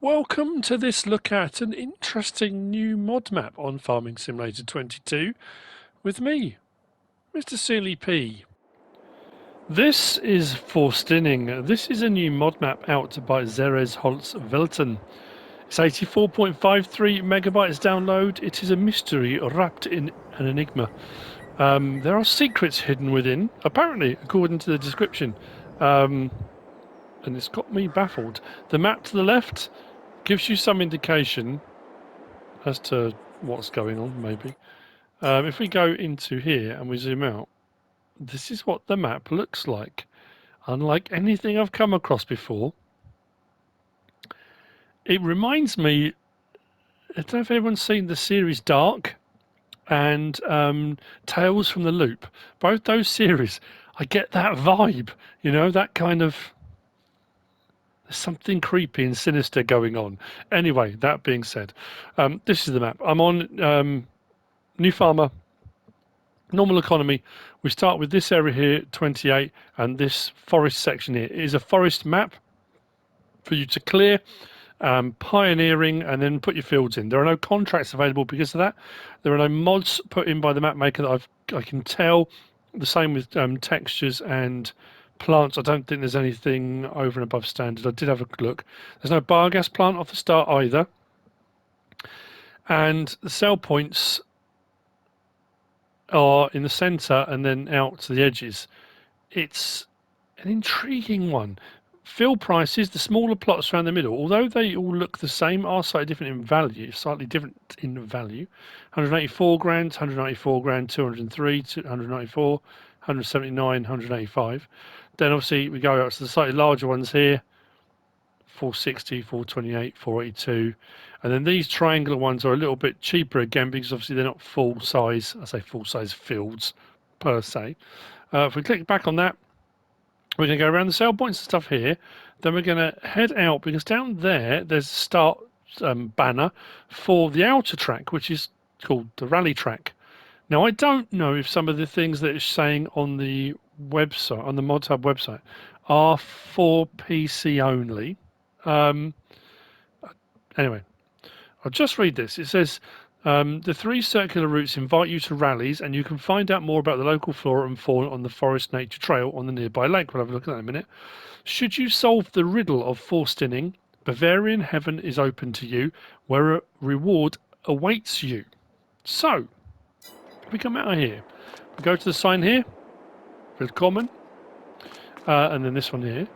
Welcome to this look at an interesting new mod map on Farming Simulator 22 with me, MrSealyp. This is FORSTINNING. This is a new mod map out by XaresHolzWelten. It's 84.53 megabytes download. It is a mystery wrapped in an enigma. There are secrets hidden within, apparently, according to the description. And it's got me baffled. The map to the left gives you some indication as to what's going on, maybe. If we go into here and we zoom out, this is what the map looks like. Unlike anything I've come across before. It reminds me, I don't know if anyone's seen the series Dark and Tales from the Loop. Both those series, I get that vibe, you know, that kind of... There's something creepy and sinister going on. Anyway, that being said, this is the map. I'm on New Farmer, normal economy. We start with this area here, 28, and this forest section here. It is a forest map for you to clear, pioneering, and then put your fields in. There are no contracts available because of that. There are no mods put in by the map maker that I can tell. The same with textures and plants. I don't think there's anything over and above standard. I did have a look. There's no biogas plant off the start either. And the sell points are in the centre and then out to the edges. It's an intriguing one. Fill prices, the smaller plots around the middle, although they all look the same, are slightly different in value. 184 grand, 194 grand, 203, 294, 179, 185. Then obviously we go out to the slightly larger ones here, 460, 428, 482. And then these triangular ones are a little bit cheaper again because obviously they're not full size, I say full size fields per se. If we click back on that, we're going to go around the sale points and stuff here. Then we're going to head out because down there, there's a start banner for the outer track, which is called the rally track. Now, I don't know if some of the things that it's saying on the website, on the Mod Hub website, are for PC only. Anyway, I'll just read this. It says, the 3 circular routes invite you to rallies, and you can find out more about the local flora and fauna on the Forest Nature Trail on the nearby lake. We'll have a look at that in a minute. Should you solve the riddle of FORSTINNING, Bavarian heaven is open to you, where a reward awaits you. So, we come out of here. We go to the sign here, Willkommen, and then this one here,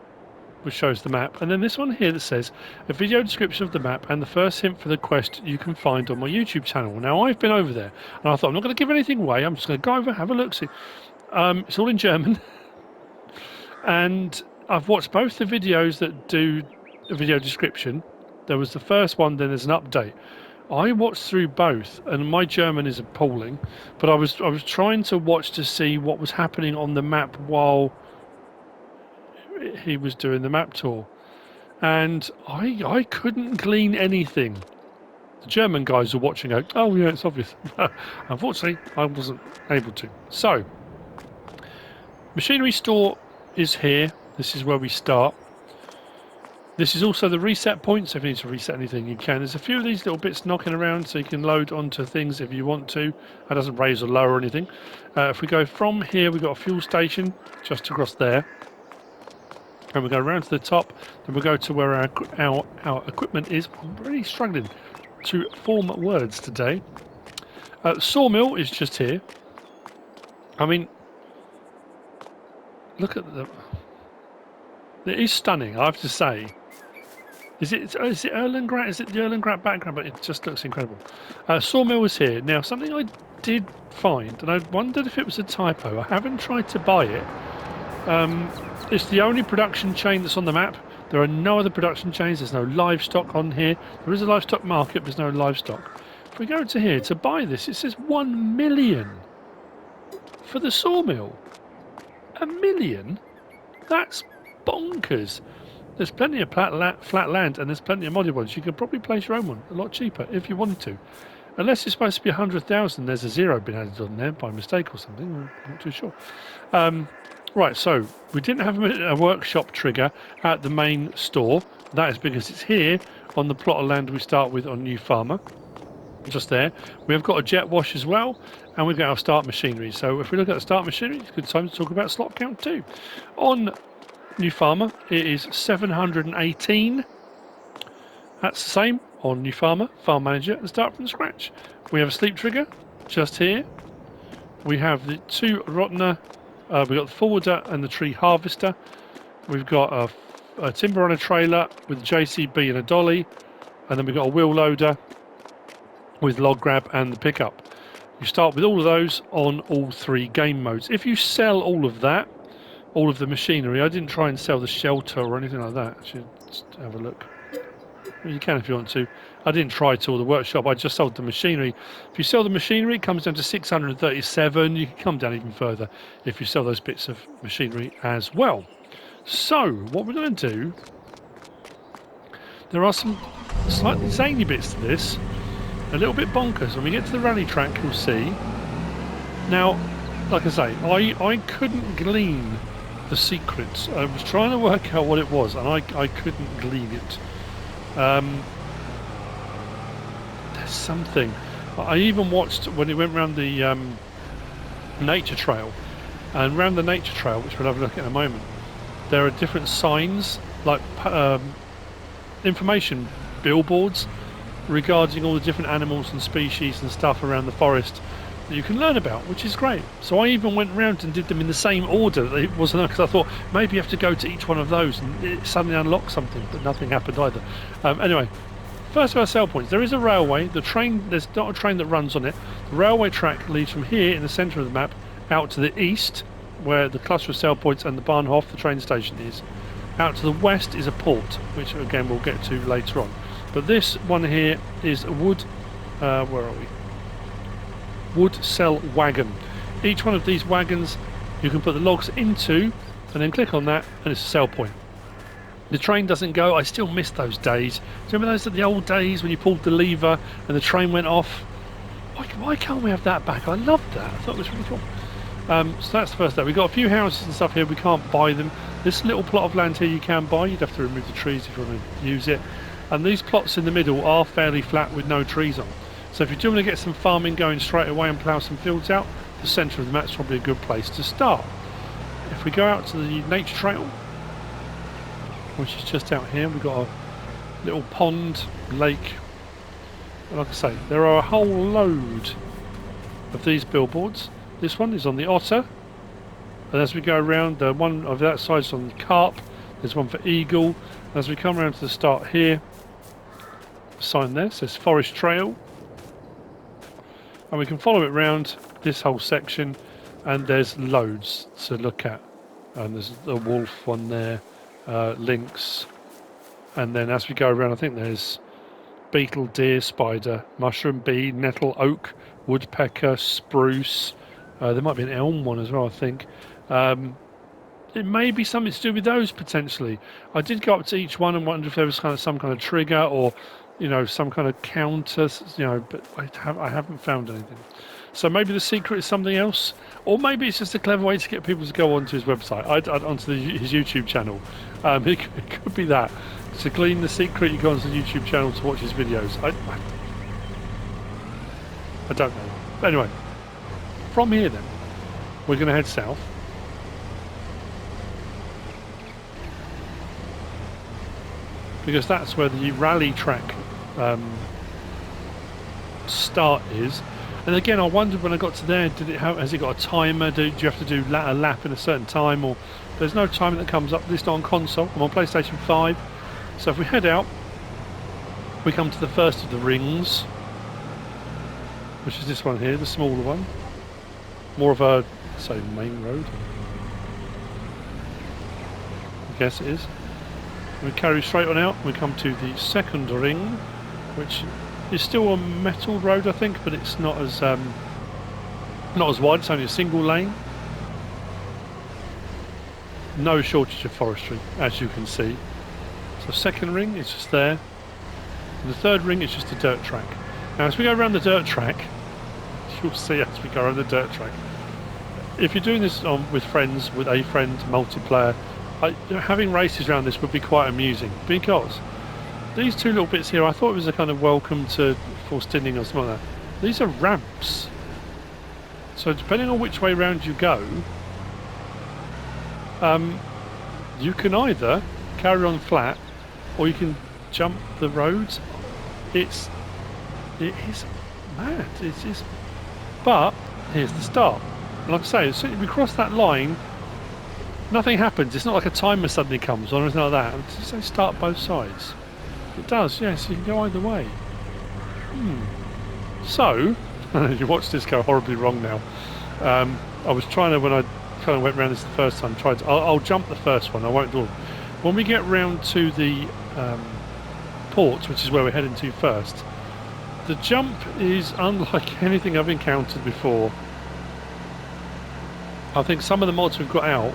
which shows the map, and then this one here that says a video description of the map and the first hint for the quest you can find on my YouTube channel. Now, I've been over there, and I thought I'm not going to give anything away. I'm just going to go over, have a look, see. It's all in German, and I've watched both the videos that do a video description. There was the first one, then there's an update. I watched through both, and my German is appalling. But I was trying to watch to see what was happening on the map while he was doing the map tour, and I couldn't glean anything. The German guys were watching, go, "Oh yeah, it's obvious." Unfortunately, I wasn't able to. So, machinery store is here. This is where we start. This is also the reset point, so if you need to reset anything, you can. There's a few of these little bits knocking around, so you can load onto things if you want to. That doesn't raise or lower anything. If we go from here, we've got a fuel station just across there. And we'll go around to the top, then we'll go to where our equipment is. I'm really struggling to form words today. Sawmill is just here. I mean, look at the... It is stunning, I have to say. Is it Erlengratt? Is it the Erlengratt background? But it just looks incredible. Sawmill is here. Now, something I did find, and I wondered if it was a typo. I haven't tried to buy it. It's the only production chain that's on the map. There are no other production chains. There's no livestock on here. There is a livestock market, but there's no livestock. If we go to here to buy this, it says 1 million for the sawmill. 1 million? That's bonkers. There's plenty of flat land, and there's plenty of modded ones. You could probably place your own one a lot cheaper if you wanted to. Unless it's supposed to be 100,000, there's a 0 been added on there by mistake or something. I'm not too sure. Right, so we didn't have a workshop trigger at the main store. That is because it's here on the plot of land we start with on New Farmer. Just there. We've got a jet wash as well, and we've got our start machinery. So if we look at the start machinery, it's a good time to talk about slot count too. On New Farmer, it is 718. That's the same on New Farmer, Farm Manager, and start from scratch. We have a sleep trigger just here. We have the 2 Rotner. We've got the forwarder and the tree harvester. We've got a timber on a trailer with a JCB and a dolly, and then we've got a wheel loader with log grab and the pickup. You start with all of those on all 3 game modes. If you sell all of that, all of the machinery, I didn't try and sell the shelter or anything like that. Actually, just have a look. Well, you can if you want to. I didn't try to, or the workshop, I just sold the machinery. If you sell the machinery, it comes down to 637. You can come down even further if you sell those bits of machinery as well. So, what we're going to do, there are some slightly zany bits to this, a little bit bonkers. When we get to the rally track, you'll see. Now, like I say, I couldn't glean the secrets. I was trying to work out what it was, and I couldn't glean it. There's something. I even watched when it went around the nature trail, and around the nature trail, which we'll have a look at in a moment, there are different signs, like information billboards regarding all the different animals and species and stuff around the forest that you can learn about, which is great. So I even went around and did them in the same order. It wasn't, because I thought maybe you have to go to each one of those and it suddenly unlocks something, but nothing happened either. Anyway, first of our sale points, there is a railway. The train, there's not a train that runs on it. The railway track leads from here in the centre of the map out to the east, where the cluster of sale points and the Bahnhof, the train station, is. Out to the west is a port, which again we'll get to later on. But this one here is a wood, where are we? Wood cell wagon. Each one of these wagons you can put the logs into and then click on that and it's a sell point. The train doesn't go. I still miss those days. Do you remember those, the old days when you pulled the lever and the train went off? Why can't we have that back? I loved that. I thought it was really cool. So that's the first day. We've got a few houses and stuff here. We can't buy them. This little plot of land here you can buy. You'd have to remove the trees if you want to use it. And these plots in the middle are fairly flat with no trees on. So if you do want to get some farming going straight away and plough some fields out, the centre of the map's probably a good place to start. If we go out to the nature trail, which is just out here, we've got a little pond, lake. And like I say, there are a whole load of these billboards. This one is on the otter. And as we go around, the one of that side is on the carp. There's one for eagle. And as we come around to the start here, the sign there says Forest Trail. And we can follow it round this whole section, and there's loads to look at. And there's a wolf one there, lynx, and then as we go around, I think there's beetle, deer, spider, mushroom, bee, nettle, oak, woodpecker, spruce. There might be an elm one as well, I think. It may be something to do with those potentially. I did go up to each one and wonder if there was some kind of trigger or, you know, some kind of counter, you know, but I haven't found anything. So maybe the secret is something else, or maybe it's just a clever way to get people to go onto his website, onto his YouTube channel. It could be that. To glean the secret, you go onto the YouTube channel to watch his videos. I don't know. But anyway, from here then, we're going to head south. Because that's where the rally track start is. And again, I wondered when I got to there, has it got a timer? Do you have to do a lap in a certain time? Or there's no timing that comes up. At least not on console. I'm on PlayStation 5. So if we head out, we come to the first of the rings, which is this one here, the smaller one. More of a, say, main road. I guess it is. We carry straight on out. We come to the second ring, which is still a metal road, I think, but it's not as wide. It's only a single lane. No shortage of forestry, as you can see. So second ring is just there. And the third ring is just a dirt track. Now, as we go around the dirt track, you'll see as we go around the dirt track. If you're doing this with friends, with a friend, multiplayer, Having races around this would be quite amusing, because these two little bits here, I thought it was a kind of welcome to FORSTINNING or something like that. These are ramps. So depending on which way round you go, you can either carry on flat or you can jump the roads. It is mad. It is. But here's the start. And like I say, as soon as we cross that line, nothing happens. It's not like a timer suddenly comes or anything like that. Does it say start both sides? It does, yes. You can go either way. So, you watch this go horribly wrong now. I was trying to, when I kind of went around this the first time, I'll jump the first one. I won't do it. When we get round to the port, which is where we're heading to first, the jump is unlike anything I've encountered before. I think some of the mods we've got out,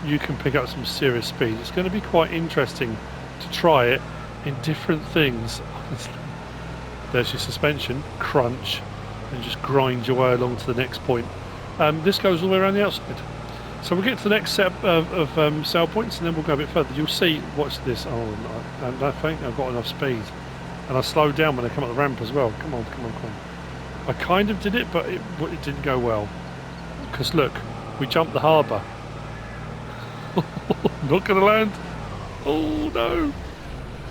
you can pick up some serious speed. It's going to be quite interesting to try it in different things. There's your suspension, crunch, and just grind your way along to the next point. This goes all the way around the outside. So we'll get to the next set of sail points, and then we'll go a bit further. You'll see, watch this. Oh, I think I've got enough speed. And I slowed down when I come up the ramp as well. Come on, come on, come on. I kind of did it, but it didn't go well. Because look, we jumped the harbour. Not going to land. Oh, no.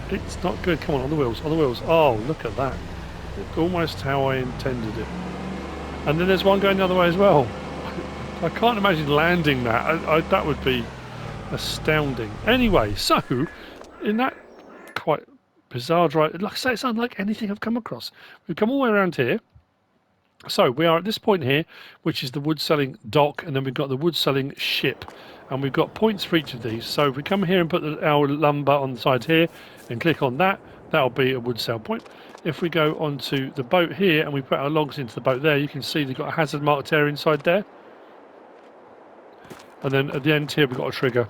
It's not good. Come on, on the wheels, on the wheels. Oh, look at that. It's almost how I intended it. And then there's one going the other way as well. I can't imagine landing that. That would be astounding. Anyway, so in that quite bizarre drive, like I say, it's unlike anything I've come across. We've come all the way around here. So we are at this point here, which is the wood selling dock, and then we've got the wood selling ship, and we've got points for each of these. So if we come here and put our lumber on the side here and click on that, that'll be a wood sell point. If we go onto the boat here and we put our logs into the boat there, you can see they've got a hazard marked area inside there. And then at the end here we've got a trigger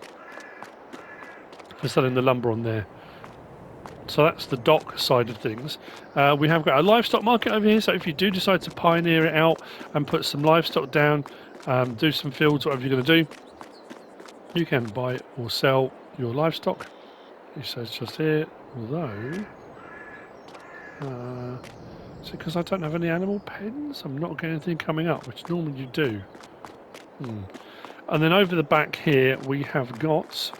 for selling the lumber on there. So that's the dock side of things. We have got a livestock market over here, so if you do decide to pioneer it out and put some livestock down, do some fields, whatever you're going to do, you can buy or sell your livestock. It says just here, although... is it because I don't have any animal pens? I'm not getting anything coming up, which normally you do. And then over the back here we have got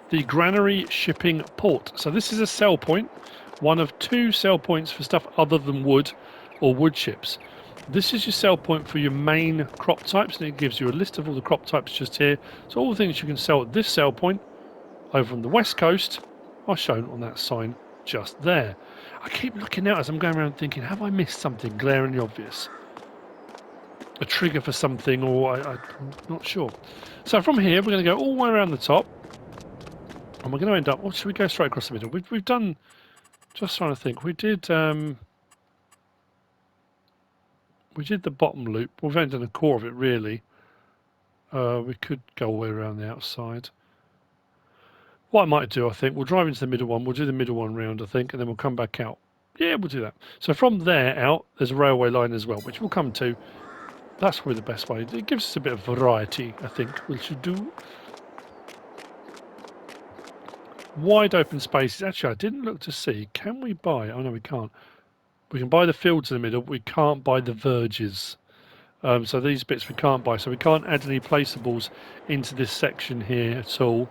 the Granary shipping port. So this is a sell point, one of two sell points for stuff other than wood or wood chips. This is your sell point for your main crop types, and it gives you a list of all the crop types just here. So all the things you can sell at this sell point over on the west coast are shown on that sign just there. I keep looking out as I'm going around thinking, have I missed something glaringly obvious? A trigger for something, or I'm not sure. So from here we're going to go all the way around the top, and we're going to end up, or should we go straight across the middle? We've done, just trying to think, we did the bottom loop. We've only done a core of it really. We could go all the way around the outside. What I might do, I think, we'll drive into the middle one, we'll do the middle one round, I think, and then we'll come back out. Yeah, we'll do that. So from there out, there's a railway line as well, which we'll come to. That's probably the best way. It gives us a bit of variety, I think, we should do. Wide open spaces. Actually, I didn't look to see. Can we buy? Oh, no, we can't. We can buy the fields in the middle, but we can't buy the verges. So these bits we can't buy. So we can't add any placeables into this section here at all.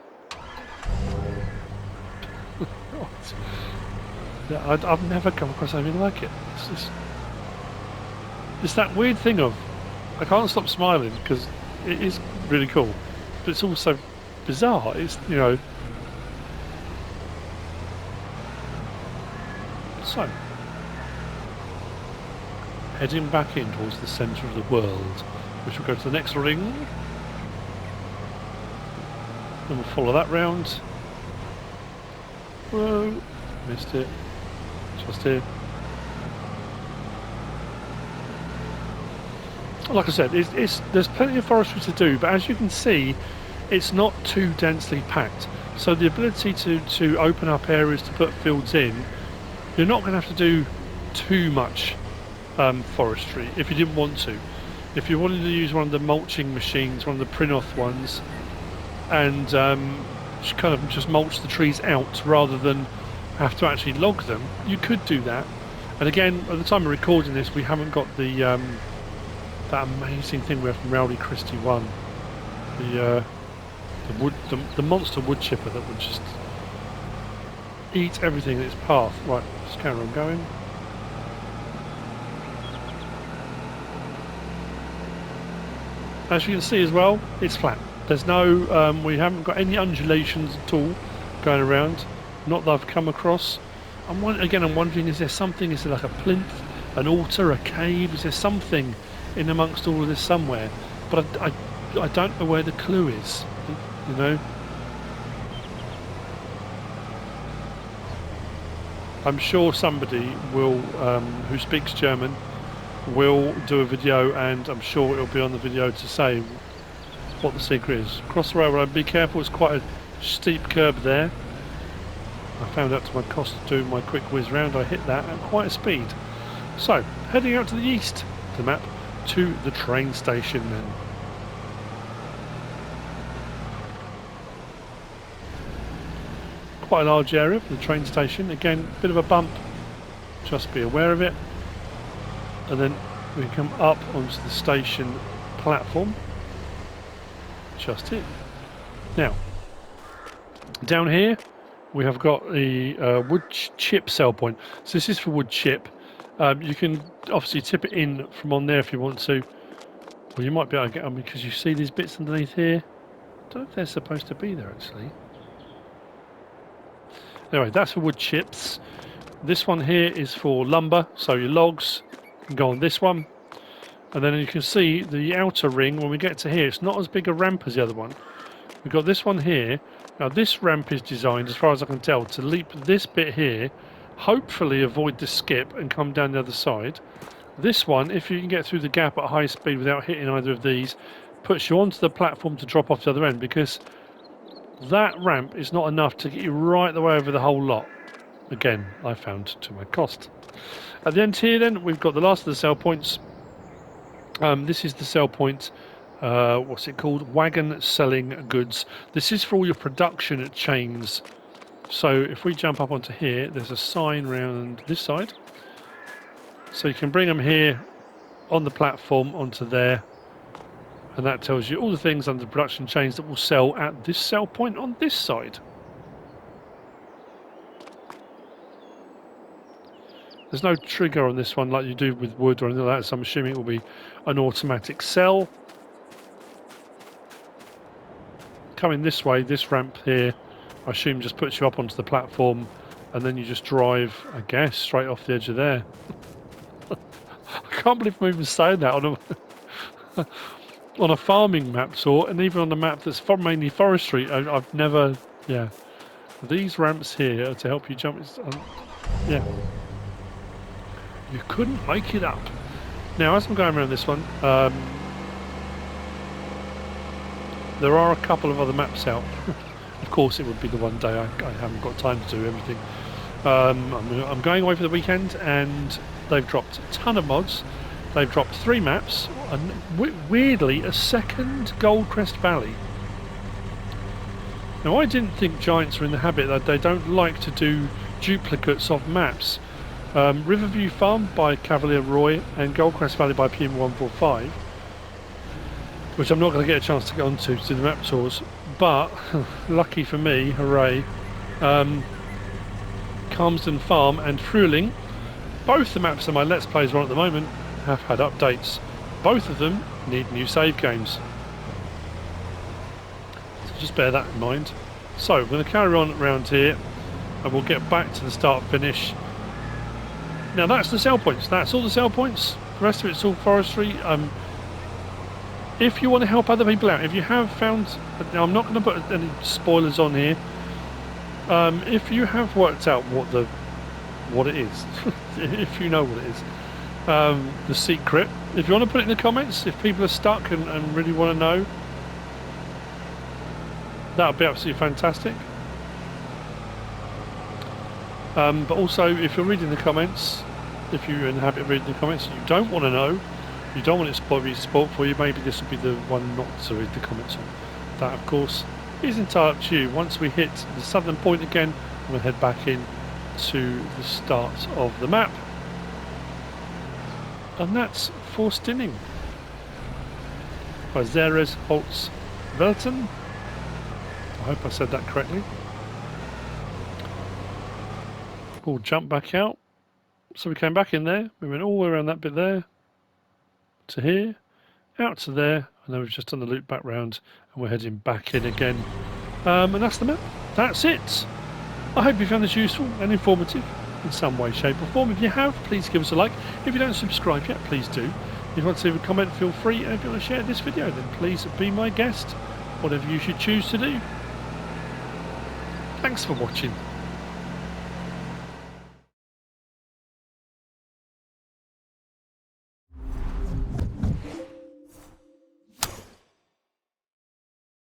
I've never come across anything like it. It's that weird thing of, I can't stop smiling because it is really cool, but it's also bizarre. It's, you know. So, heading back in towards the centre of the world, which will go to the next ring. Then we'll follow that round. Whoa, missed it. Just here. Like I said, there's plenty of forestry to do, but as you can see, it's not too densely packed. So the ability to open up areas to put fields in, you're not going to have to do too much forestry if you didn't want to. if you wanted to use one of the mulching machines, one of the Prinoth ones, and kind of just mulch the trees out rather than have to actually log them, you could do that. And again, at the time of recording this, we haven't got the that amazing thing we have from Rowdy Christie 1, the monster wood chipper that would just eat everything in its path. Right, just carry on going. As you can see as well, it's flat. There's no, we haven't got any undulations at all going around. Not that I've come across. I'm wondering, is there something? Is there like a plinth, an altar, a cave? Is there something in amongst all of this somewhere? But I don't know where the clue is. You know. I'm sure somebody will, who speaks German, will do a video, and I'm sure it'll be on the video to say what the secret is. Cross the railroad, be careful, it's quite a steep curb there. I found out to my cost doing my quick whiz round, I hit that at quite a speed. So, heading out to the east, the map, to the train station then. Quite a large area for the train station, again, a bit of a bump, just be aware of it. And then we come up onto the station platform. Just here. Now, down here we have got the wood chip sell point. So this is for wood chip. You can obviously tip it in from on there if you want to. Well, you might be able to get on because you see these bits underneath here. I don't know if they're supposed to be there actually. Anyway, that's for wood chips. This one here is for lumber, so your logs can go on this one. And then you can see the outer ring, when we get to here, it's not as big a ramp as the other one. We've got this one here. Now this ramp is designed, as far as I can tell, to leap this bit here, hopefully avoid the skip and come down the other side. This one, if you can get through the gap at high speed without hitting either of these, puts you onto the platform to drop off the other end, because that ramp is not enough to get you right the way over the whole lot. Again, I found to my cost. At the end here then, we've got the last of the sell points. This is the sell point, what's it called? Wagon selling goods. This is for all your production chains. So if we jump up onto here, there's a sign round this side. So you can bring them here on the platform onto there. And that tells you all the things under the production chains that will sell at this sell point on this side. There's no trigger on this one like you do with wood or anything like that, so I'm assuming it will be an automatic sell. Coming this way, this ramp here, I assume just puts you up onto the platform and then you just drive, I guess, straight off the edge of there. I can't believe I'm even saying that on a, on a farming map tour, and even on a map that's mainly forestry. I've never, yeah. These ramps here are to help you jump, yeah. You couldn't make it up. Now, as I'm going around this one, there are a couple of other maps out. Of course, it would be the one day I haven't got time to do everything. I'm going away for the weekend, and they've dropped a ton of mods. They've dropped 3 maps, and weirdly, a second Goldcrest Valley. Now, I didn't think Giants were in the habit that they don't like to do duplicates of maps. Riverview Farm by Cavalier Roy and Goldcrest Valley by PM145, which I'm not going to get a chance to get onto to the map tours, but lucky for me, hooray, Calmsden Farm and Fruling, both the maps that my Let's Plays are on at the moment, have had updates. Both of them need new save games. So just bear that in mind. So we're going to carry on around here and we'll get back to the start finish. Now that's the sell points. That's all the sell points. The rest of it's all forestry. If you want to help other people out, if you have found, now I'm not going to put any spoilers on here. If you have worked out what it is, if you know what it is, the secret. If you want to put it in the comments, if people are stuck and really want to know, that would be absolutely fantastic. But also, if you're reading the comments, if you're in the habit of reading the comments and you don't want to know, you don't want it to be spoilt for you, maybe this will be the one not to read the comments on. That, of course, is entirely up to you. Once we hit the southern point again, we'll head back in to the start of the map. And that's FORSTINNING by XaresHolzWelten. I hope I said that correctly. We'll jump back out. So we came back in there, we went all the way around that bit there, to here, out to there, and then we've just done the loop back round, and we're heading back in again. And that's the map. That's it. I hope you found this useful and informative in some way, shape or form. If you have, please give us a like. If you don't subscribe yet, please do. If you want to leave a comment, feel free. And if you want to share this video, then please be my guest. Whatever you should choose to do. Thanks for watching.